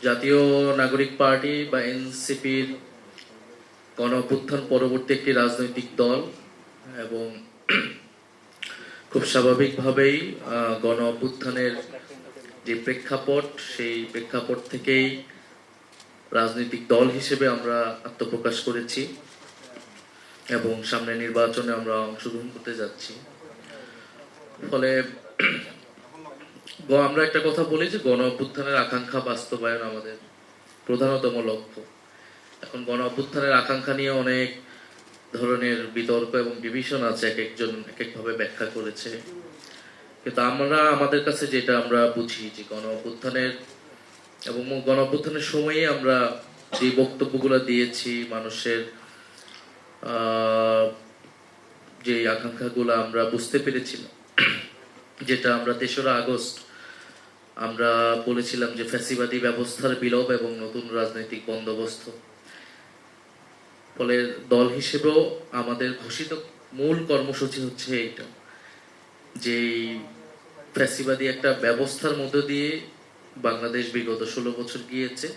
জাতীয় নাগরিক পার্টি বা এনসিপির গণ অভ্যুত্থান পরবর্তী একটি রাজনৈতিক দল এবং খুব স্বাভাবিকভাবেই গণ অভ্যুত্থানের যে প্রেক্ষাপট সেই প্রেক্ষাপট থেকেই রাজনৈতিক দল হিসেবে আমরা আত্মপ্রকাশ করেছি এবং সামনে নির্বাচনে আমরা অংশগ্রহণ করতে যাচ্ছি। ফলে আমরা একটা কথা বলি যে গণ অভ্যুত্থানের আকাঙ্ক্ষা বাস্তবায়ন আমাদের প্রধানতম লক্ষ্য। এখন গণ অভ্যুত্থানের আকাঙ্ক্ষা নিয়ে অনেক ধরনের বিতর্ক এবং ডিভিশন আছে, এক একজন এক একভাবে ব্যাখ্যা করেছে, কিন্তু আমরা আমাদের কাছে যেটা আমরা বুঝি যে গণ অভ্যুত্থানের এবং গণ অভ্যুত্থানের সময়ে আমরা যে বক্তব্যগুলো দিয়েছি, মানুষের যে আকাঙ্ক্ষাগুলো আমরা বুঝতে পেরেছিলাম, যেটা আমরা ৩রা আগস্ট আমরা বলেছিলাম যে ফ্যাসিবাদী ব্যবস্থার বিলোপ এবং নতুন রাজনৈতিক বন্দোবস্ত। ফলে দল হিসেবেও আমাদের ঘোষিত মূল কর্মসূচি হচ্ছে এইটা, যে ফ্যাসিবাদী একটা ব্যবস্থার মধ্য দিয়ে বাংলাদেশ বিগত 16 বছর গিয়েছে,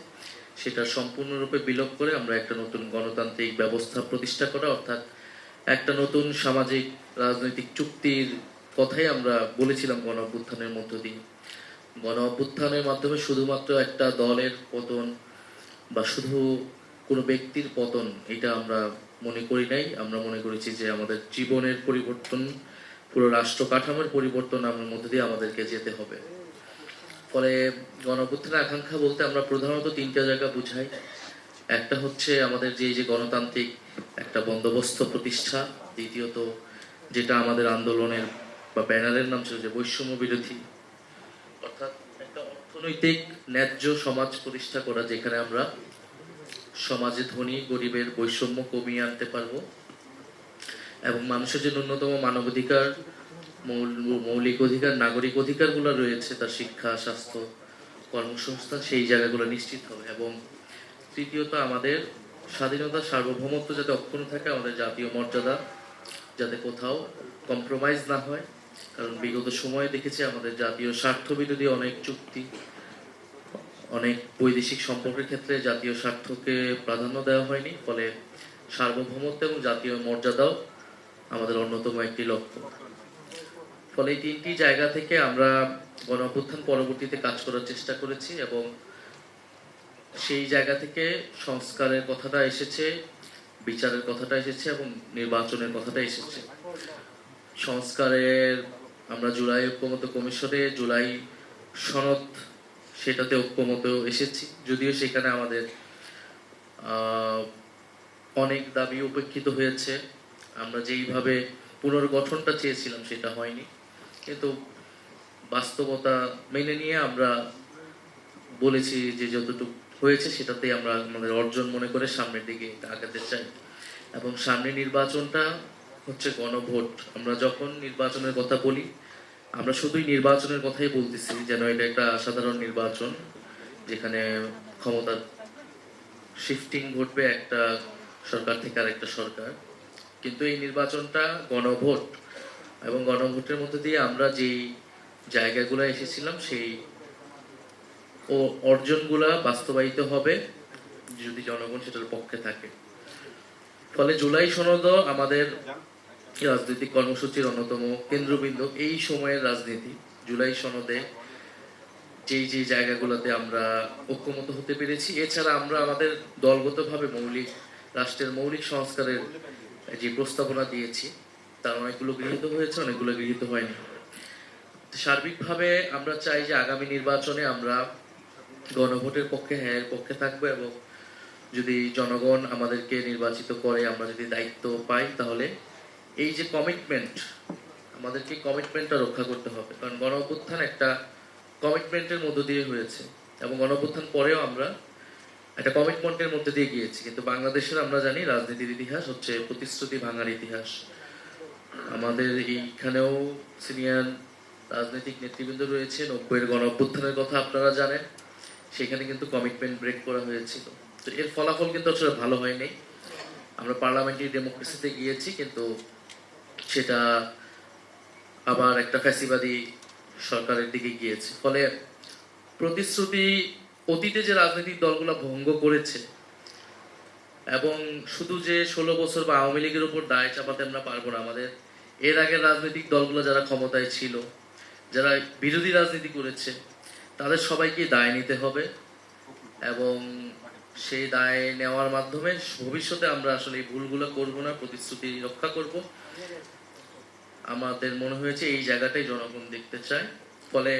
সেটা সম্পূর্ণরূপে বিলোপ করে আমরা একটা নতুন গণতান্ত্রিক ব্যবস্থা প্রতিষ্ঠা করা, অর্থাৎ একটা নতুন সামাজিক রাজনৈতিক চুক্তির কথাই আমরা বলেছিলাম গণ অভ্যুত্থানের মধ্য দিয়ে। গণ অভ্যুত্থানের মাধ্যমে শুধুমাত্র একটা দলের পতন বা শুধু কোনো ব্যক্তির পতন এটা আমরা মনে করি নাই। আমরা মনে করেছি যে আমাদের জীবনের পরিবর্তন, পুরো রাষ্ট্র কাঠামোর পরিবর্তন আমার মধ্যে দিয়ে আমাদেরকে যেতে হবে। ফলে গণ অভ্যুত্থানের আকাঙ্ক্ষা বলতে আমরা প্রধানত 3টা জায়গা বুঝাই। একটা হচ্ছে আমাদের যে গণতান্ত্রিক একটা বন্দোবস্ত প্রতিষ্ঠা, দ্বিতীয়ত যেটা আমাদের আন্দোলনের বা ব্যানারের নাম ছিল যে বৈষম্য বিরোধী, অর্থাৎ একটা অর্থনৈতিক ন্যায্য সমাজ প্রতিষ্ঠা করা, যেখানে আমরা সমাজে ধনী গরিবের বৈষম্য কমিয়ে আনতে পারবো এবং মানুষের যে ন্যূনতম মানবাধিকার, মৌলিক অধিকার, নাগরিক অধিকারগুলো রয়েছে, তার শিক্ষা, স্বাস্থ্য, কর্মসংস্থান, সেই জায়গাগুলো নিশ্চিত হবে। এবং তৃতীয়ত আমাদের স্বাধীনতা, সার্বভৌমত্ব যাতে অক্ষুণ্ণ থাকে, আমাদের জাতীয় মর্যাদা যাতে কোথাও কম্প্রোমাইজ না হয়। কারণ বিগত সময়ে দেখেছি আমাদের জাতীয় স্বার্থ বিরোধী অনেক চুক্তি, অনেক বৈদেশিক সম্পর্কের ক্ষেত্রে জাতীয় স্বার্থকে প্রাধান্য দেওয়া হয়নি। ফলে সার্বভৌমত্ব এবং জাতীয় মর্যাদাও আমাদের অন্যতম একটি লক্ষ্য। ফলে এই 3টি জায়গা থেকে আমরা গণ অভ্যুত্থান পরবর্তীতে কাজ করার চেষ্টা করেছি এবং সেই জায়গা থেকে সংস্কারের কথাটা এসেছে, বিচারের কথাটা এসেছে এবং নির্বাচনের কথাটা এসেছে। সংস্কারের আমরা জুলাই ঐক্যমত কমিশনে জুলাই সনদ, সেটাতে ঐক্যমত এসেছি, যদিও সেখানে আমাদের অনেক দাবি উপেক্ষিত হয়েছে। আমরা যেইভাবে পুনর্গঠনটা চেয়েছিলাম সেটা হয়নি, কিন্তু বাস্তবতা মেনে নিয়ে আমরা বলেছি যে যতটুকু হয়েছে সেটাতেই আমরা আমাদের অর্জন মনে করে সামনের দিকে আগাতে চাই। এবং সামনে নির্বাচনটা হচ্ছে গণভোট। আমরা যখন নির্বাচনের কথা বলি, আমরা শুধুই নির্বাচনের কথাই বলতেছি, যেন এটা একটা সাধারণ নির্বাচন যেখানে ক্ষমতার শিফটিং ঘটবে একটা সরকার থেকে আরেকটা সরকার। কিন্তু এই নির্বাচনটা গণভোট এবং গণভোটের মধ্যে দিয়ে আমরা যেই জায়গাগুলো এসেছিলাম সেই অর্জনগুলা বাস্তবায়িত হবে যদি জনগণ সেটার পক্ষে থাকে। ফলে জুলাই সনদ আমাদের রাজনৈতিক কর্মসূচির অন্যতম কেন্দ্রবিন্দু। এই সময়ের রাজনীতি জুলাই সনদে যে জায়গাগুলোতে আমরা ঐক্যমত হতে পেরেছি, এছাড়া আমরা আমাদের দলগতভাবে রাষ্ট্রের মৌলিক সংস্কারের যে প্রস্তাবনা দিয়েছি তার অনেকগুলো গৃহীত হয়েছে, অনেকগুলো গৃহীত হয়নি। সার্বিকভাবে আমরা চাই যে আগামী নির্বাচনে আমরা গণভোটের পক্ষে, হ্যাঁ এর পক্ষে থাকবো এবং যদি জনগণ আমাদেরকে নির্বাচিত করে, আমরা যদি দায়িত্ব পাই, তাহলে এই যে কমিটমেন্ট, আমাদেরকে কমিটমেন্টটা রক্ষা করতে হবে। কারণ গণ অভ্যুত্থান একটা কমিটমেন্টের মধ্য দিয়ে হয়েছে এবং গণ অভ্যুত্থান পরেও আমরা একটা কমিটমেন্টের মধ্যে দিয়ে গিয়েছি। কিন্তু বাংলাদেশের আমরা জানি রাজনীতির ইতিহাস হচ্ছে প্রতিশ্রুতি ভাঙার ইতিহাস। আমাদের এইখানেও সিনিয়র রাজনৈতিক নেতৃবৃন্দ রয়েছে। 90-এর গণ অভ্যুত্থানের কথা আপনারা জানেন, সেখানে কিন্তু কমিটমেন্ট ব্রেক করা হয়েছিল। তো এর ফলাফল কিন্তু আসলে ভালো হয়নি। আমরা পার্লামেন্টারি ডেমোক্রেসিতে গিয়েছি, কিন্তু সেটা আবার একটা ফ্যাসিবাদী সরকারের দিকে গিয়েছে। ফলে প্রতিশ্রুতি অতীতে যে রাজনৈতিক দলগুলো ভঙ্গ করেছে, এবং শুধু যে 16 বছর বা আওয়ামী লীগের উপর দায় চাপাতে আমরা পারবো না। আমাদের এর আগের রাজনৈতিক দলগুলো যারা ক্ষমতায় ছিল, যারা বিরোধী রাজনীতি করেছে, তাদের সবাইকে দায় নিতে হবে, এবং সেই দায় নেওয়ার মাধ্যমে ভবিষ্যতে আমরা আসলে এই ভুলগুলো করব না, প্রতিশ্রুতি রক্ষা করব। আমাদের মনে হয়েছে এই জায়গাটাই জনগণ দেখতে চায়। ফলে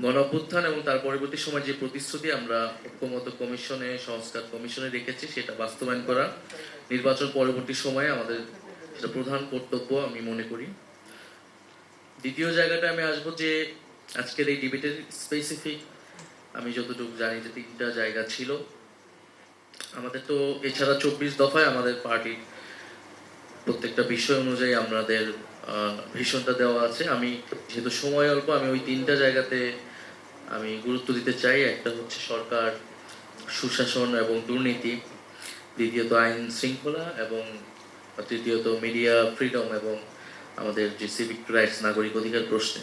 গণঅভ্যুত্থান এবং তার পরবর্তী সময় যে প্রতিশ্রুতি আমরা ঐক্যমত্য কমিশনে, সংস্কার কমিশনে রেখেছি, সেটা বাস্তবায়ন করা নির্বাচন পরবর্তী সময়ে আমাদের সেটা প্রধান কর্তব্য আমি মনে করি। দ্বিতীয় জায়গাটা আমি আসবো যে আজকের এই ডিবেটের স্পেসিফিক আমি যতটুকু জানি যে 3টা জায়গা ছিল আমাদের। তো এছাড়া 24 দফায় আমাদের পার্টির প্রত্যেকটা বিষয় অনুযায়ী আমাদের ভিশনটা দেওয়া আছে। আমি যেহেতু সময় অল্প, আমি ওই 3টা জায়গাতে আমি গুরুত্ব দিতে চাই। একটা হচ্ছে সরকার, সুশাসন এবং দুর্নীতি, দ্বিতীয়ত আইন শৃঙ্খলা, এবং তৃতীয়ত মিডিয়া ফ্রিডম এবং আমাদের যে সিভিক রাইটস, নাগরিক অধিকার প্রশ্নে।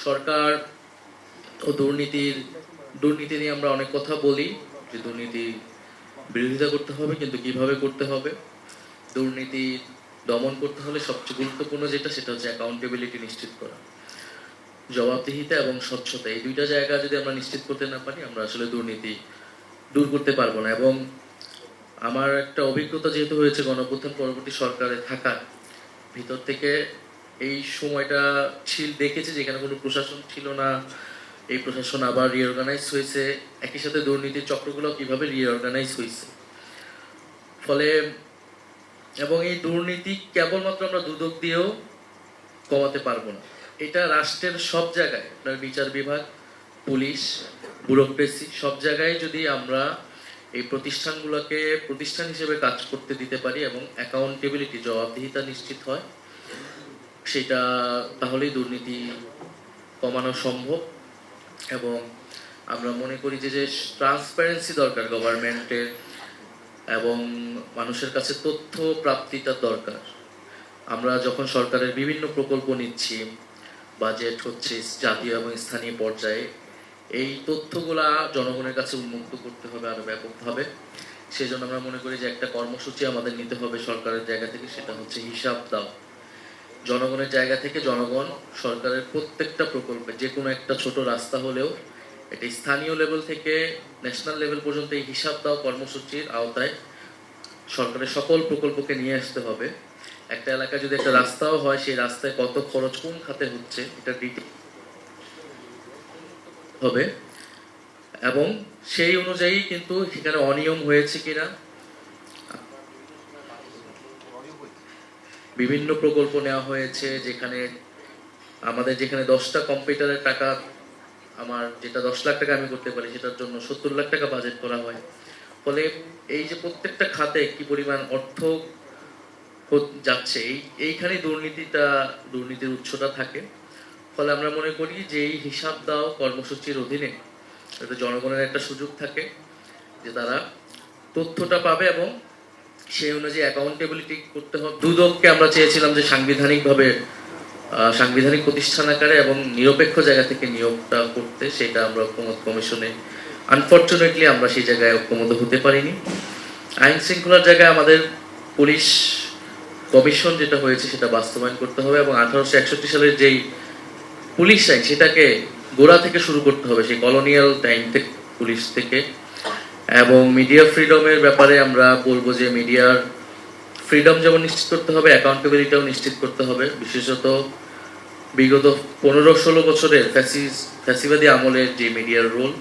সরকার ও দুর্নীতি নিয়ে আমরা অনেক কথা বলি যে দুর্নীতি বিরোধিতা করতে হবে, কিন্তু কিভাবে করতে হবে। দুর্নীতি দমন করতে হলে সবচেয়ে গুরুত্বপূর্ণ যেটা, সেটা হচ্ছে অ্যাকাউন্টেবিলিটি নিশ্চিত করা, জবাবদিহিতা এবং স্বচ্ছতা। এই 2টা জায়গা যদি আমরা নিশ্চিত করতে না পারি, আমরা আসলে দুর্নীতি দূর করতে পারবো না। এবং আমার একটা অভিজ্ঞতা যেহেতু হয়েছে গণঅভ্যুত্থান পরবর্তী সরকারে থাকার ভিতর থেকে, এই সময়টা দেখেছি যেখানে কোনো প্রশাসন ছিল না, এই প্রশাসন আবার রিঅর্গানাইজ হয়েছে, একই সাথে দুর্নীতির চক্রগুলো কিভাবে রিঅর্গানাইজ হয়েছে। ফলে এবং এই দুর্নীতি কেবলমাত্র আমরা দুদক দিয়েও কমাতে পারবো না। এটা রাষ্ট্রের সব জায়গায়, আপনার বিচার বিভাগ, পুলিশ, ব্যুরোক্রেসি, সব জায়গায় যদি আমরা এই প্রতিষ্ঠানগুলোকে প্রতিষ্ঠান হিসেবে কাজ করতে দিতে পারি এবং অ্যাকাউন্টেবিলিটি, জবাবদিহিতা নিশ্চিত হয়, সেটা তাহলেই দুর্নীতি কমানো সম্ভব। এবং আমরা মনে করি যে ট্রান্সপারেন্সি দরকার গভর্নমেন্টের, এবং মানুষের কাছে তথ্য প্রাপ্তিটা দরকার। আমরা যখন সরকারের বিভিন্ন প্রকল্প নিচ্ছি, বাজেট হচ্ছে জাতীয় এবং স্থানীয় পর্যায়ে, এই তথ্যগুলা জনগণের কাছে উন্মুক্ত করতে হবে আরো ব্যাপকভাবে। সেই জন্য আমরা মনে করি যে একটা কর্মসূচি আমাদের নিতে হবে সরকারের জায়গা থেকে, সেটা হচ্ছে হিসাব দাও। জনগণের জায়গা থেকে জনগণ সরকারের প্রত্যেকটা প্রকল্পে, যে কোনো একটা ছোট রাস্তা হলেও, এটা স্থানীয় লেভেল থেকে ন্যাশনাল লেভেল পর্যন্ত এই হিসাব দাও কর্মসূচির আওতায় সরকারের সকল প্রকল্পকে নিয়ে আসতে হবে। একটা এলাকায় যদি একটা রাস্তাও হয়, সেই রাস্তায় কত খরচ কোন খাতে হচ্ছে, এটা ডিটেইল হবে, এবং সেই অনুযায়ী কিন্তু সেখানে অনিয়ম হয়েছে কিনা, বিভিন্ন প্রকল্প নেওয়া হয়েছে যেখানে 10টা কম্পিউটারের টাকা, আমার যেটা 10 লাখ টাকা আমি করতে পারি, সেটার জন্য 70 লাখ টাকা বাজেট করা হয়। ফলে এই যে প্রত্যেকটা খাতে কি পরিমাণ অর্থ যাচ্ছে, এইখানে দুর্নীতির উৎসটা থাকে। ফলে আমরা মনে করি যে এই হিসাব দাও কর্মসূচির অধীনে জনগণের একটা সুযোগ থাকে যে তারা তথ্যটা পাবে, এবং সেই অনুযায়ী অ্যাকাউন্টেবিলিটি করতে হবে। দুদককে আমরা চেয়েছিলাম যে সাংবিধানিক প্রতিষ্ঠান আকারে এবং নিরপেক্ষ জায়গা থেকে নিয়োগটা করতে, সেটা আমরা ঐক্যমত কমিশনে আনফরচুনেটলি আমরা সেই জায়গায় ঐক্যমত হতে পারিনি। আইন শৃঙ্খলার জায়গায় আমাদের পুলিশ কমিশন যেটা হয়েছে সেটা বাস্তবায়ন করতে হবে, এবং 1861 সালের যেই পুলিশ আইন, সেটাকে গোড়া থেকে শুরু করতে হবে, সেই কলোনিয়াল টাইম থেকে, পুলিশ থেকে। এবং মিডিয়া ফ্রিডমের ব্যাপারে আমরা বলবো যে মিডিয়ার ফ্রিডম যেমন নিশ্চিত করতে হবে, অ্যাকাউন্টেবিলিটিও নিশ্চিত করতে হবে। বিশেষত বিগত 15-16 বছরের ফ্যাসিবাদী আমলের যে মিডিয়ার রোল,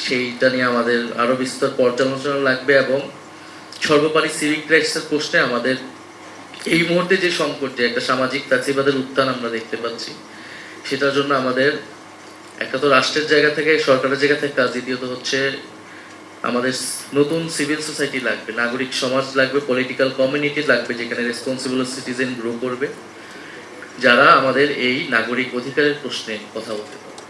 সেইটা নিয়ে আমাদের আরো বিস্তর পর্যালোচনা লাগবে। এবং সর্বোপরি সিভিক রাইটসের প্রশ্নে আমাদের এই মুহূর্তে যে সংকট, যে একটা সামাজিক ফ্যাসিবাদের উত্থান আমরা দেখতে পাচ্ছি, সেটার জন্য আমাদের একটা তো রাষ্ট্রের জায়গা থেকে, সরকারের জায়গা থেকে কাজ, দ্বিতীয়ত হচ্ছে আমাদের নতুন সিভিল সোসাইটি লাগবে, নাগরিক সমাজ লাগবে, পলিটিক্যাল কমিউনিটি লাগবে, যেখানে রেসপন্সিবল সিটিজেন গ্রো করবে, যারা আমাদের এই নাগরিক অধিকারের প্রশ্নে কথা বলতে পারবে।